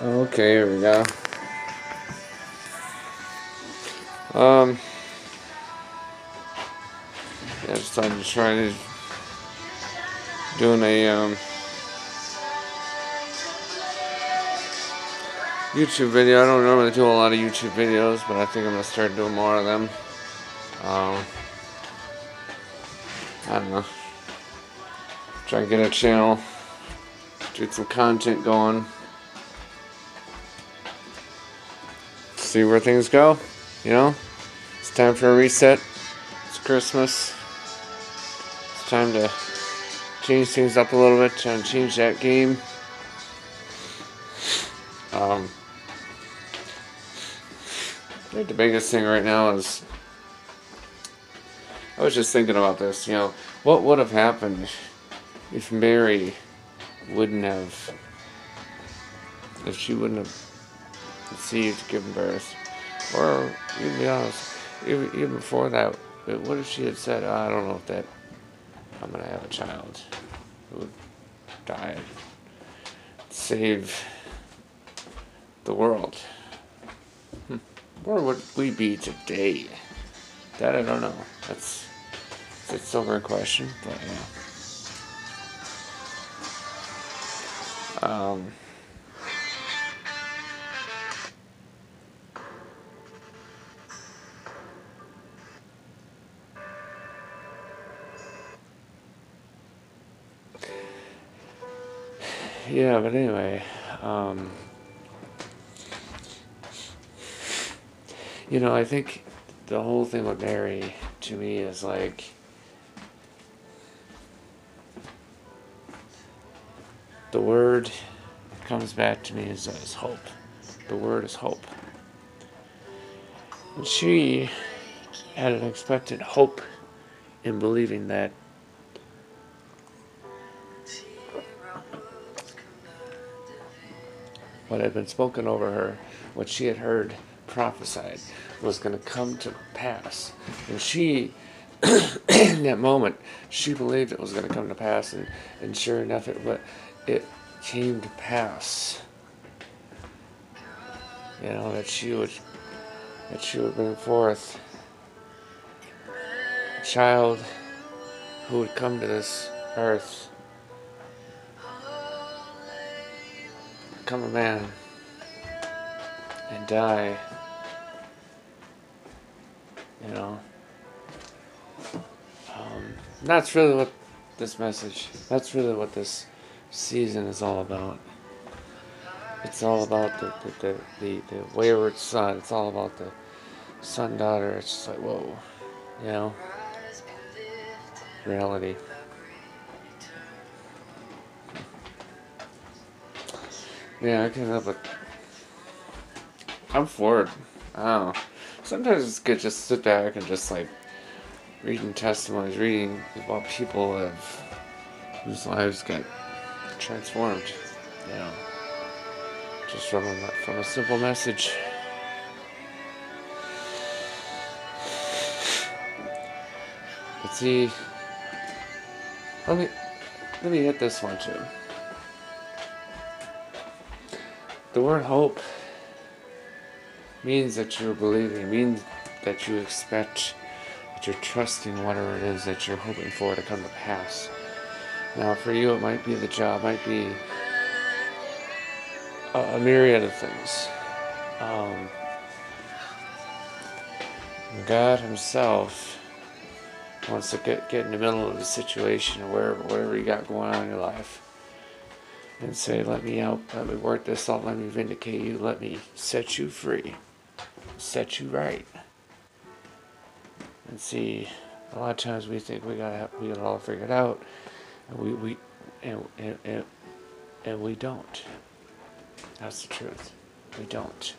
Okay, here we go. Um, yeah, I decided to try to doing a YouTube video. I don't normally do a lot of YouTube videos, but I think I'm gonna start doing more of them. Um, I don't know. Try and get a channel, get some content going, see where things go. You know, it's time for a reset. It's Christmas. It's time to change things up a little bit. Try and change that game. I think the biggest thing right now is I was just thinking about this. What would have happened if Mary wouldn't have, if she wouldn't have conceived, given birth, or even be honest, even before that, what if she had said, oh, I don't know if that I'm gonna have a child who would die, save the world? Where would we be today? That I don't know. It's a sobering question, but yeah. Yeah, but anyway, I think the whole thing with Mary to me is like the word comes back to me as hope. The word is hope. And she had an expectant hope in believing that what had been spoken over her, what she had heard prophesied, was going to come to pass. And she, in that moment, she believed it was going to come to pass, and sure enough, it came to pass. That she would bring forth a child who would come to this earth, become a man, and die. That's really what that's really what this season is all about. It's all about the wayward son. It's all about the son daughter. It's just like, whoa, you know, reality. Yeah, I can't help it. I'm for it. I don't know. Sometimes it's good just sit back and just like reading testimonies, reading about people whose lives got transformed. Just from a simple message. But see, let me hit this one too. The word hope means that you're believing, means that you expect, that you're trusting whatever it is that you're hoping for to come to pass. Now, for you, it might be the job, might be a myriad of things. God Himself wants to get in the middle of the situation or whatever you got going on in your life and say, let me out, let me work this out, let me vindicate you, let me set you free, set you right. And see, a lot of times we think we got it all figured out, and we don't. That's the truth. We don't.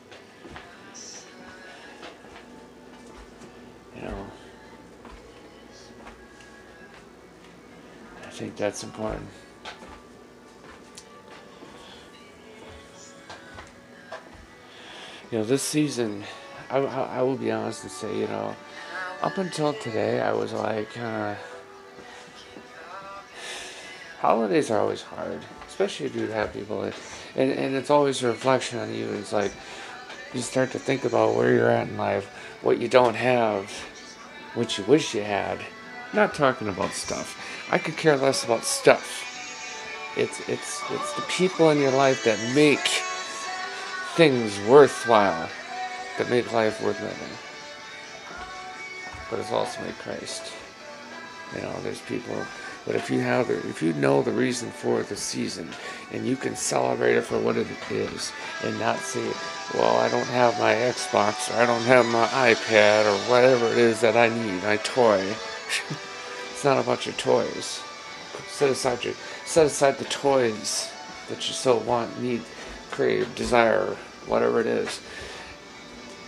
I think that's important. This season, I will be honest and say, up until today, I was like, holidays are always hard, especially if you have people. And it's always a reflection on you. It's like you start to think about where you're at in life, what you don't have, what you wish you had. Not talking about stuff. I could care less about stuff. It's the people in your life that make things worthwhile, that make life worth living. But it's also made Christ. There's people. But if you know the reason for the season, and you can celebrate it for what it is, and not say, well, I don't have my Xbox, or I don't have my iPad, or whatever it is that I need, my toy. It's not about your toys. Set aside the toys that you so want, need, crave, desire, whatever it is,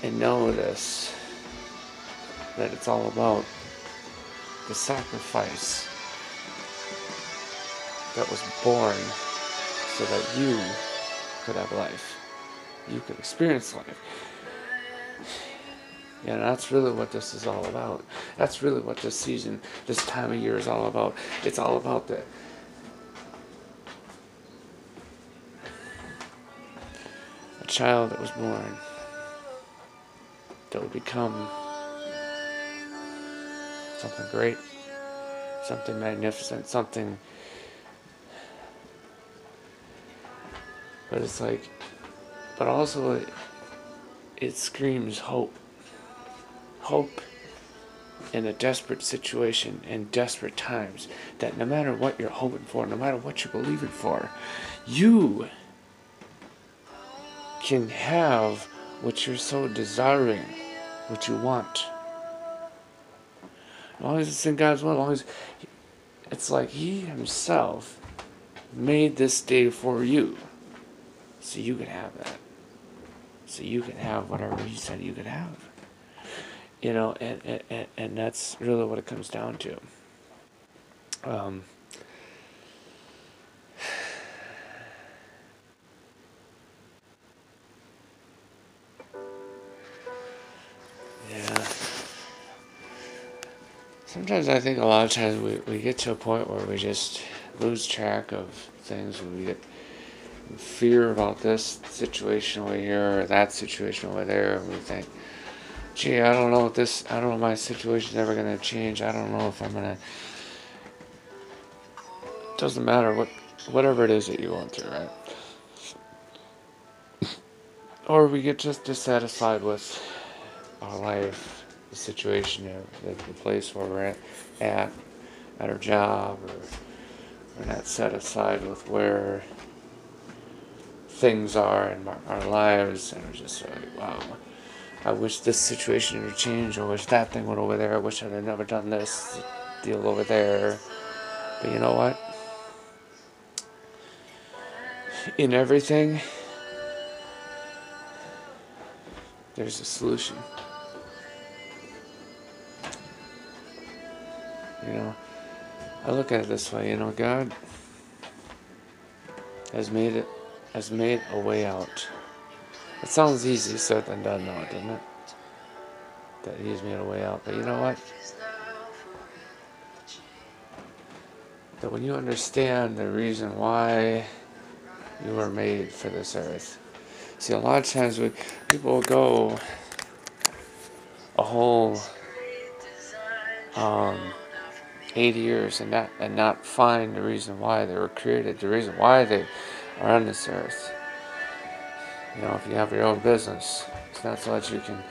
and know this, that it's all about the sacrifice that was born so that you could have life. You could experience life. Yeah, that's really what this is all about. That's really what this season, this time of year is all about. It's all about the a child that was born that would become something great, something magnificent, something. But it's like, but also it screams hope. Hope in a desperate situation, in desperate times, that no matter what you're hoping for, no matter what you're believing for, you can have what you're so desiring, what you want. As long as it's in God's will, as long as it's like He Himself made this day for you, so you can have that. So you can have whatever He said you could have. And that's really what it comes down to. Yeah. Sometimes I think a lot of times we get to a point where we just lose track of things. We get fear about this situation over here or that situation over there, and we think, gee, I don't know if my situation's ever going to change. I don't know if I'm going to. It doesn't matter whatever it is that you want to, right? Or we get just dissatisfied with our life, the situation, the place where we're at our job, or we're not satisfied with where things are in our lives, and we're just like, wow, I wish this situation would change. I wish that thing went over there. I wish I'd have never done this deal over there. But you know what? In everything, there's a solution. I look at it this way. God has made a way out. It sounds easy said than done, though, doesn't it? That He's made a way out. But you know what? That when you understand the reason why you were made for this earth. See, a lot of times people will go a whole 80 years and not find the reason why they were created, the reason why they are on this earth. If you have your own business, it's not so that you can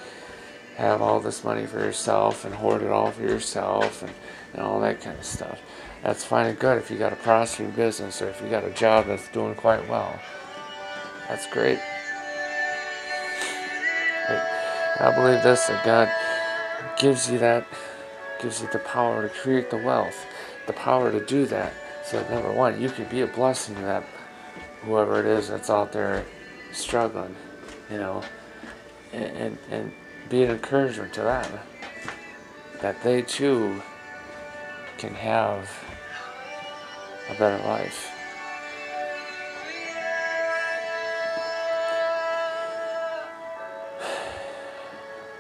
have all this money for yourself and hoard it all for yourself and all that kind of stuff. That's fine and good if you got a prospering business or if you got a job that's doing quite well. That's great. But I believe this, that God gives you the power to create the wealth, the power to do that. So that, number one, you can be a blessing to that whoever it is that's out there struggling, and be an encouragement to them that they too can have a better life.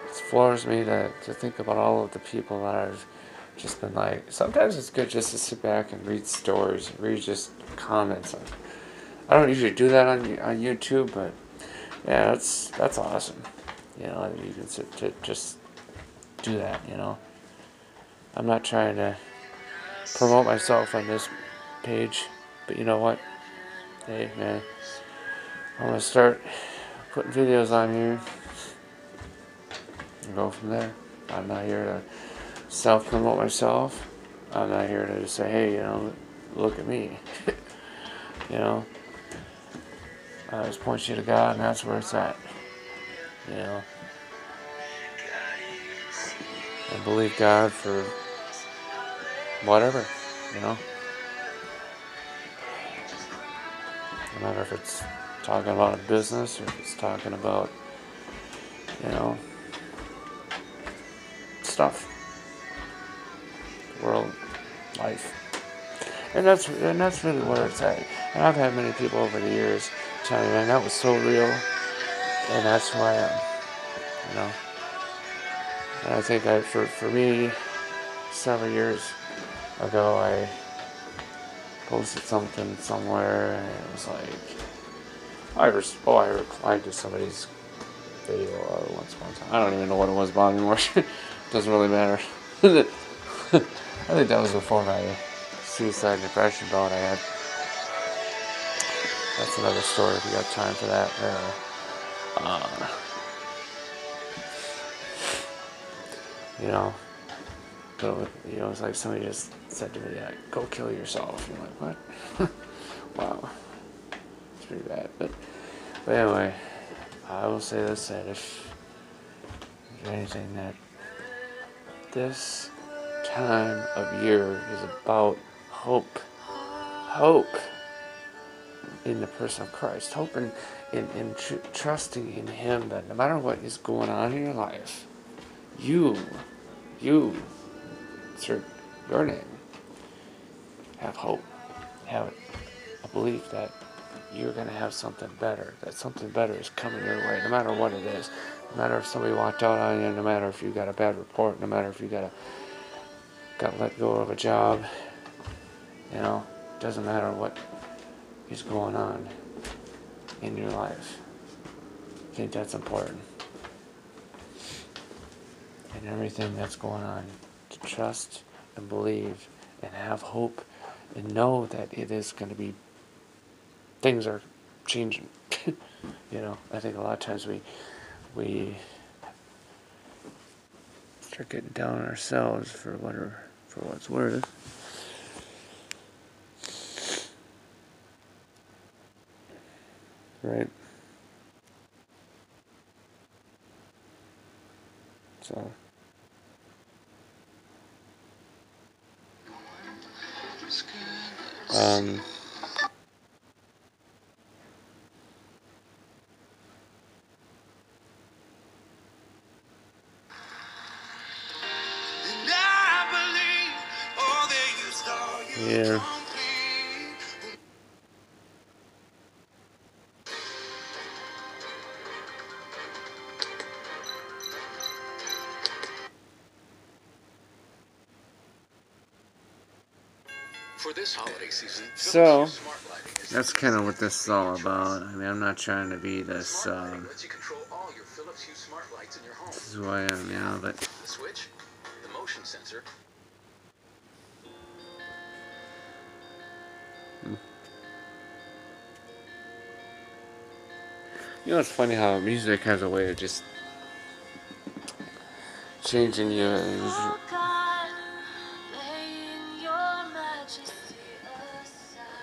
It floors me to think about all of the people that I've just been like. Sometimes it's good just to sit back and read stories, read just comments I don't usually do that on YouTube, but yeah, that's awesome. You know, you can sit to just do that. You know, I'm not trying to promote myself on this page, but you know what? Hey man, I'm gonna start putting videos on here and go from there. I'm not here to self-promote myself. I'm not here to just say, hey, you know, look at me. You know, I just point you to God, and that's where it's at. You know, and believe God for whatever. You know, no matter if it's talking about a business or if it's talking about, you know, stuff, world, life. And that's really where it's at. And I've had many people over the years tell me, man, that was so real, and that's who I am. You know, and I think for me, several years ago, I posted something somewhere, and it was like, I replied to somebody's video once upon a time. I don't even know what it was about anymore. Doesn't really matter. I think that was before my suicide depression bout I had. That's another story if you got time for that. You know, but you know, it's like somebody just said to me, "Yeah, go kill yourself." And I'm like, what? Wow, it's pretty bad. But anyway, I will say this: that if anything, that this time of year is about hope, hope in the person of Christ, hope in trusting in Him that no matter what is going on in your life, you, insert your name, have hope, have a belief that you're going to have something better, that something better is coming your way, no matter what it is. No matter if somebody walked out on you, no matter if you got a bad report, no matter if you got let go of a job, you know, doesn't matter what is going on in your life. I think that's important. And everything that's going on, to trust and believe and have hope and know that it is going to be, things are changing. You know, I think a lot of times we start getting down on ourselves for what's worth. Right? So yeah. For this holiday season, So that's kind of what this is all about. I mean, I'm not trying to be this. lets you control all your Philips Hue smart lights in your home. This is who I am, you know. But The switch, the motion sensor. you know, it's funny how music has a way of just changing you.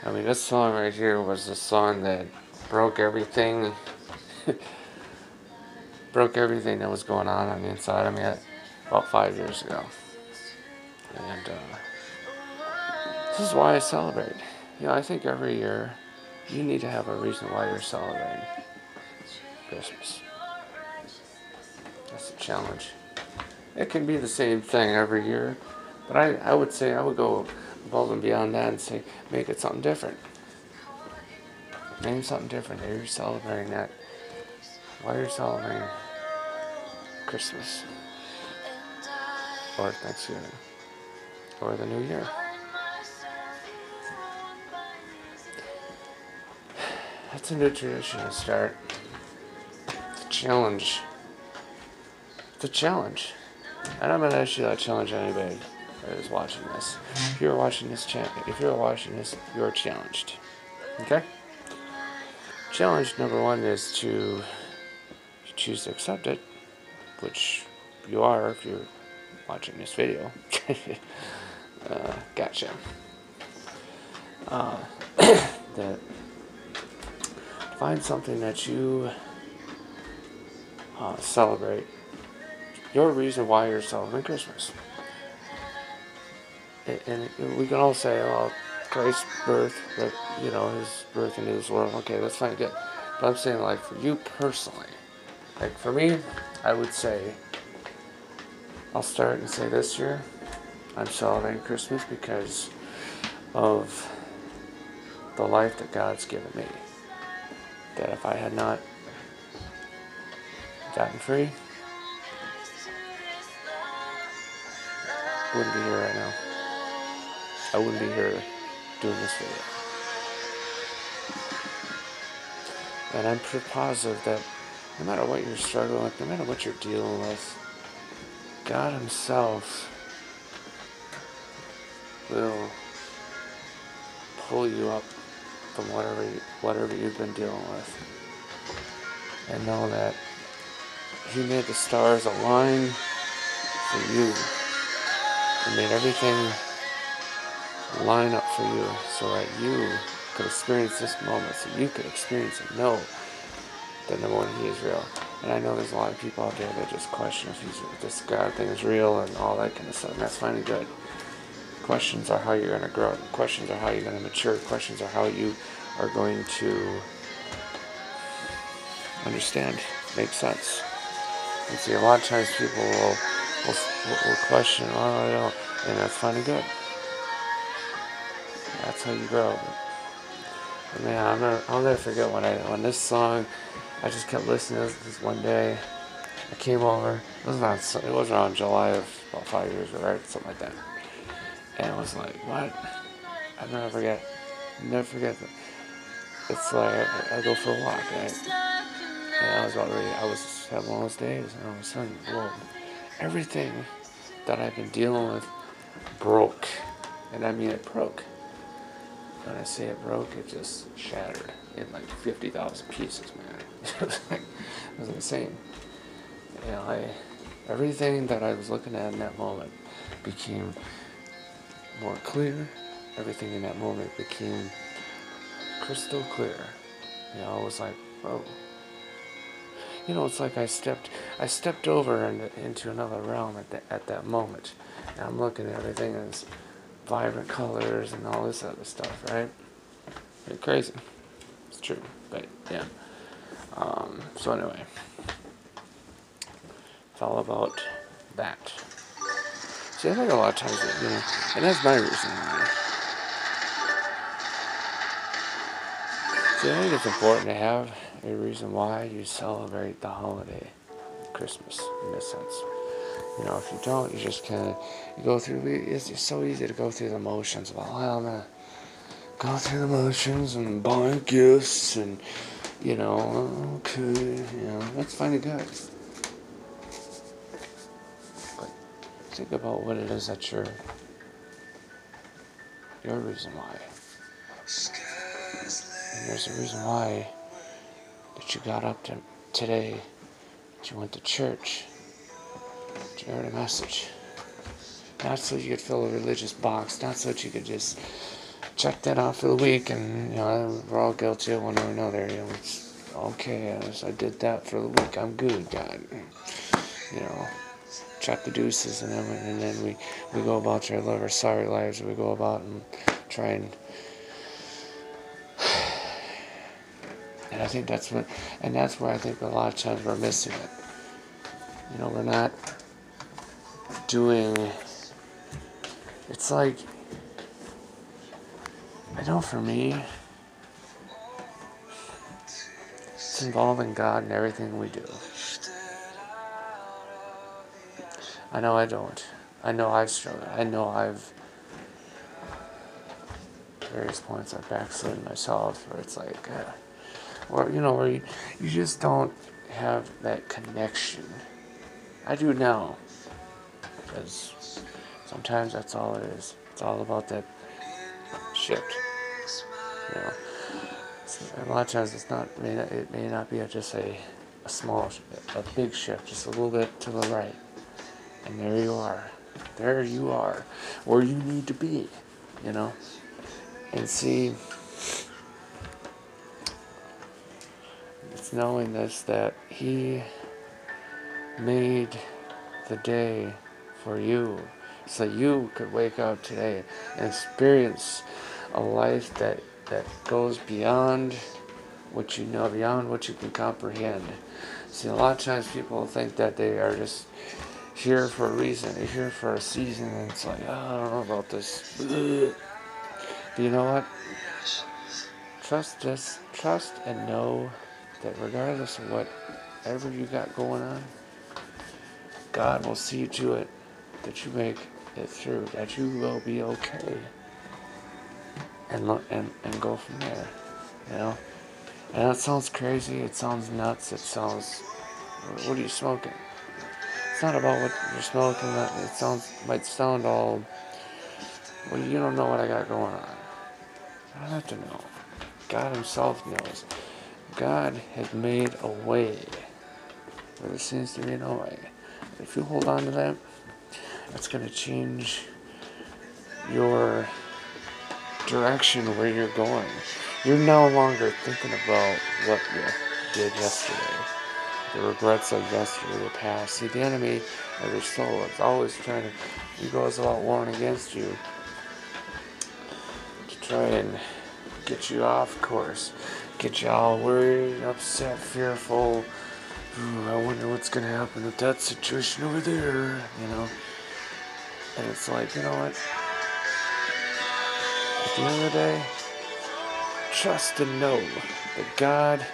I mean, this song right here was the song that broke everything, broke everything that was going on the inside of me about 5 years ago. And this is why I celebrate. You know, I think every year you need to have a reason why you're celebrating Christmas. That's the challenge. It can be the same thing every year, but I would say I would go above and beyond that and say make it something different. Name something different that you're celebrating that. Why you're celebrating Christmas or Thanksgiving or the New Year. That's a new tradition to start. It's a challenge. It's a challenge. And I'm gonna actually challenge anybody that is watching this. If you're watching this, you're challenged. Okay? Challenge number one is to choose to accept it, which you are if you're watching this video. Gotcha. That find something that you celebrate. Your reason why you're celebrating Christmas. And we can all say, "Oh, Christ's birth, but his birth into this world." Okay, that's fine, good. But I'm saying, like, for you personally, like for me, I would say, I'll start and say this year, I'm celebrating Christmas because of the life that God's given me. That if I had not gotten free, I wouldn't be here right now. I wouldn't be here doing this video. And I'm pretty positive that no matter what you're struggling with, no matter what you're dealing with, God Himself will pull you up from whatever you've been dealing with. And know that He made the stars align for you. He made everything line up for you so that you could experience this moment, so you could experience and know that number one, He is real. And I know there's a lot of people out there that just question if this God thing is real and all that kind of stuff, and that's fine and good. Questions are how you're going to grow. Questions are how you're going to mature. Questions are how you are going to understand, make sense. And see, a lot of times people will question, "Oh, I don't," and that's fine and good. That's how you grow. But man, I'll never forget when this song, I just kept listening to this one day. I came over. It was around July of about 5 years ago, right? Something like that. And it was like, what? I never forget that. It's like I go for a walk, right? And I was having one of those days, and all of a sudden, whoa, everything that I've been dealing with broke. And I mean it broke. When I say it broke, it just shattered in like 50,000 pieces, man. It was insane. Everything that I was looking at in that moment became more clear. Everything in that moment became crystal clear. It was like, whoa. It's like I stepped over into another realm at that moment. And I'm looking at everything as vibrant colors and all this other stuff, right? It's crazy. It's true, but yeah. So anyway, it's all about that. See, I think a lot of times, and that's my reason why. See, I think it's important to have a reason why you celebrate the holiday, Christmas, in this sense. If you don't, you just kind of, you go through, it's just so easy to go through the motions. Well, I'm going to go through the motions and buy gifts and, okay, that's fine and good. But think about what it is that your reason why. And there's a reason why that you got up today, that you went to church, that you heard a message. Not so you could fill a religious box, not so that you could just check that off for the week and, we're all guilty of one or another. It's okay, I did that for the week, I'm good, God. Check the deuces, and then we go about our sorry lives, we go about and try and I think that's where I think a lot of times we're missing it. We're not doing, it's like, I know for me, it's involving God in everything we do. I know I don't. I know I've struggled. I know I've, at various points I've backslidden myself, where it's like, or or you just don't have that connection. I do now, because sometimes that's all it is. It's all about that shift. You know, a lot of times it's not. It may not be just a small, a big shift, just a little bit to the right, and there you are. There you are, where you need to be. You know, and see. It's knowing this, that He made the day for you so you could wake up today and experience a life that goes beyond what you know, beyond what you can comprehend. See, a lot of times people think that they are just here for a reason, they're here for a season, and it's like, oh, I don't know about this. But you know what? Trust and know that regardless of whatever you got going on, God will see to it that you make it through, that you will be okay, and go from there, you know. And that sounds crazy. It sounds nuts. It sounds. What are you smoking? It's not about what you're smoking. Might sound all. Well, you don't know what I got going on. I don't have to know. God Himself knows. God has made a way where there seems to be no way. If you hold on to that, that's going to change your direction where you're going. You're no longer thinking about what you did yesterday, the regrets of yesterday, the past. See, the enemy of your soul is always he goes about warring against you to try and get you off course, get you all worried, upset, fearful. Ooh, I wonder what's going to happen with that situation over there, you know. And it's like, you know what? At the end of the day, trust and know that God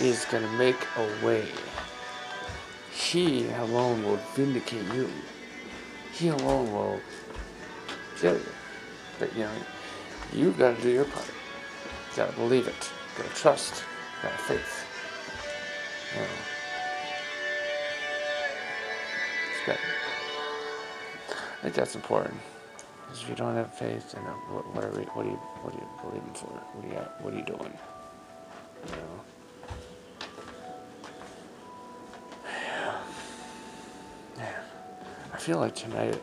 is going to make a way. He alone will vindicate you. He alone will kill you. But, you've got to do your part. You got to believe it. You got to trust. You got to faith. It's good. I think that's important. Because if you don't have faith, then what are you believing for? What are you doing? Yeah. I feel like tonight,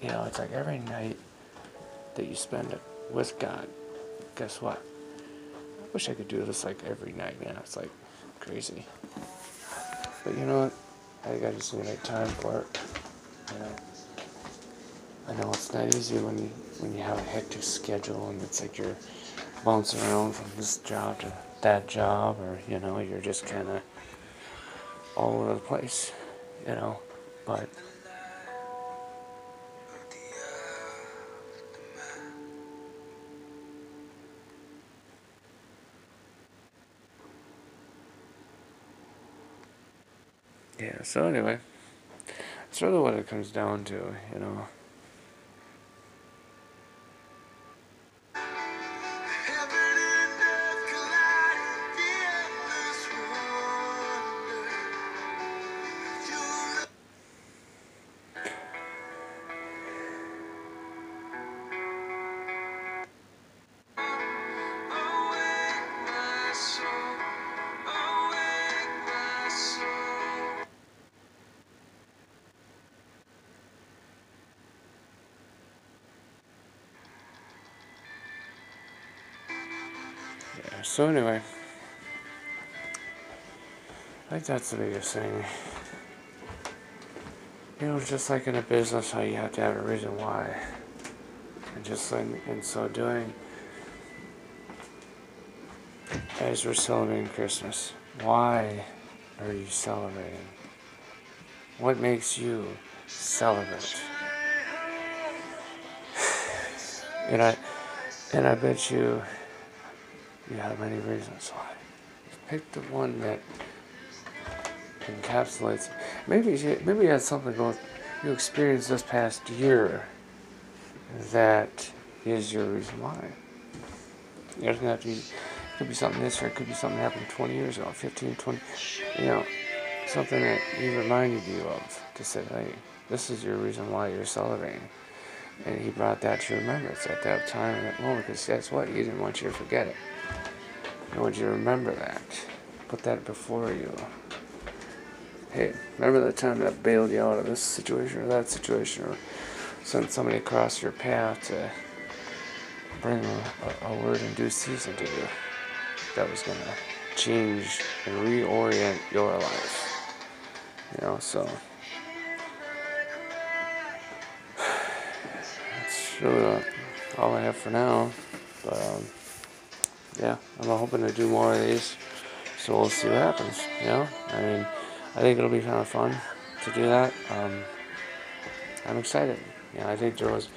it's like every night that you spend it with God, guess what? I wish I could do this like every night, man. It's like crazy. But you know what? I gotta just make time for it. I know it's not easy when you have a hectic schedule and it's like you're bouncing around from this job to that job, or you're just kind of all over the place, but yeah. So anyway, that's really what it comes down to, Yeah, so anyway, I think that's the biggest thing. Just like in a business, how you have to have a reason why. And just like in so doing, as we're celebrating Christmas, why are you celebrating? What makes you celebrate? And I bet you have many reasons why. Pick the one that encapsulates. Maybe you had something you experienced this past year that is your reason why. It doesn't have to be Could be something this year, could be something that happened 20 years ago, 15, 20, you know, something that he reminded you of to say, hey, this is your reason why you're celebrating. And he brought that to remembrance at that time, at that moment, because guess what? He didn't want you to forget it. He wanted you to remember that. Put that before you. Hey, remember the time that bailed you out of this situation or that situation, or sent somebody across your path to bring a word in due season to you that was going to change and reorient your life. You know, so that's really all I have for now. But yeah, I'm hoping to do more of these, so we'll see what happens. You know, I mean, I think it'll be kind of fun to do that. I'm excited. You know, I think there was,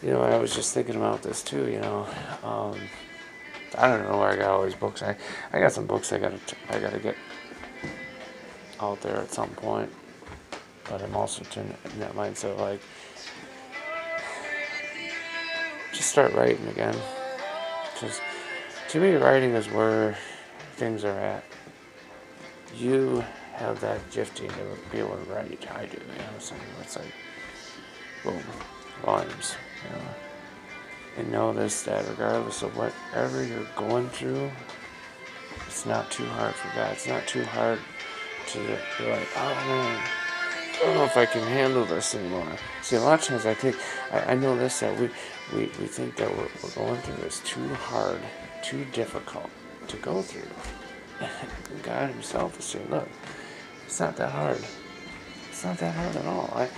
you know, I was just thinking about this too. You know, I don't know where I got all these books. I got some books I gotta get out there at some point. But I'm also in that mindset, like, just start writing again. Because to me, writing is where things are at. You have that gifting to be able to write. I do, you know, so it's like, boom, volumes, you know. And know this, that regardless of whatever you're going through, it's not too hard for God. It's not too hard to be like, oh man, I don't know if I can handle this anymore. See, a lot of times I know this, that we think that what we're going through is too hard, too difficult to go through. God himself is saying, look, it's not that hard. It's not that hard at all.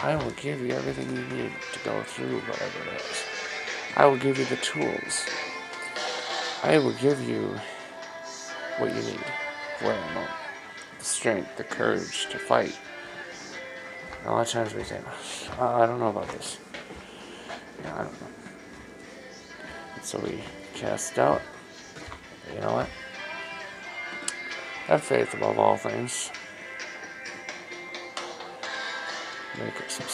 I will give you everything you need to go through whatever it is. I will give you the tools. I will give you what you need for that moment. The strength, the courage to fight. And a lot of times we think, I don't know about this. Yeah, I don't know. And so we cast doubt. But you know what? Have faith above all things. Make up some